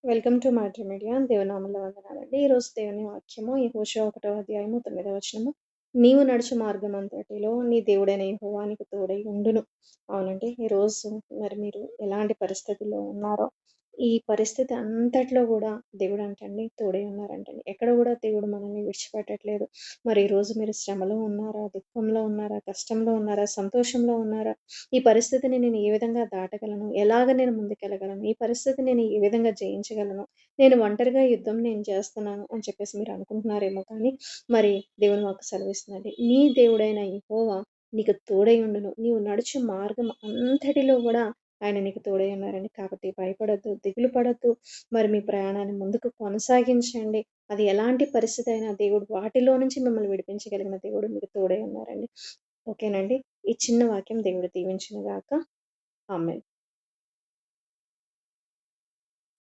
Welcome to మ్యాట్రిమీడియా. దేవునామములో వందనాలండి. ఈరోజు దేవుని వాక్యము యెహోషువ 1వ అధ్యాయము 9వ వచనము. నీవు నడుచు మార్గమంతటిలో నీ దేవుడైన యెహోవా నీకు తోడై ఉండును. అవునండి. ఈరోజు మరి మీరు ఎలాంటి పరిస్థితుల్లో ఉన్నారో, ఈ పరిస్థితి అంతట్లో గూడా దేవుడంటండి తోడై ఉన్నారంటండి. ఎక్కడ గూడా దేవుడు మనల్ని విడిచిపెట్టట్లేదు. మరి ఈరోజు మీరు శ్రమలో ఉన్నారా? దుఃఖంలో ఉన్నారా? కష్టంలో ఉన్నారా? సంతోషంలో ఉన్నారా? ఈ పరిస్థితిని నేను ఏ విధంగా దాటగలను? ఎలాగ నేను ముందుకెళ్ళగలను? ఈ పరిస్థితిని నేను ఏ విధంగా జయించగలను? నేను ఒంటరిగా యుద్ధం నేను చేస్తున్నాను అని చెప్పేసి మీరు అనుకుంటున్నారేమో కానీ, మరి దేవుని వాక్కు సెలవిస్తుందండి. నీ దేవుడైన యెహోవా నీకు తోడై ఉండును. నీవు నడుచు మార్గం అంతటిలో గూడా ఆయన నీకు తోడై ఉన్నారండి. కాబట్టి భయపడొద్దు, దిగులు పడొద్దు. మరి మీ ప్రయాణాన్ని ముందుకు కొనసాగించండి. అది ఎలాంటి పరిస్థితి అయినా దేవుడు వాటిలో నుంచి మిమ్మల్ని విడిపించగలిగిన దేవుడు మీకు తోడై ఉన్నారండి. ఓకేనండి. ఈ చిన్న వాక్యం దేవుడు దీవించును గాక. ఆమేన్.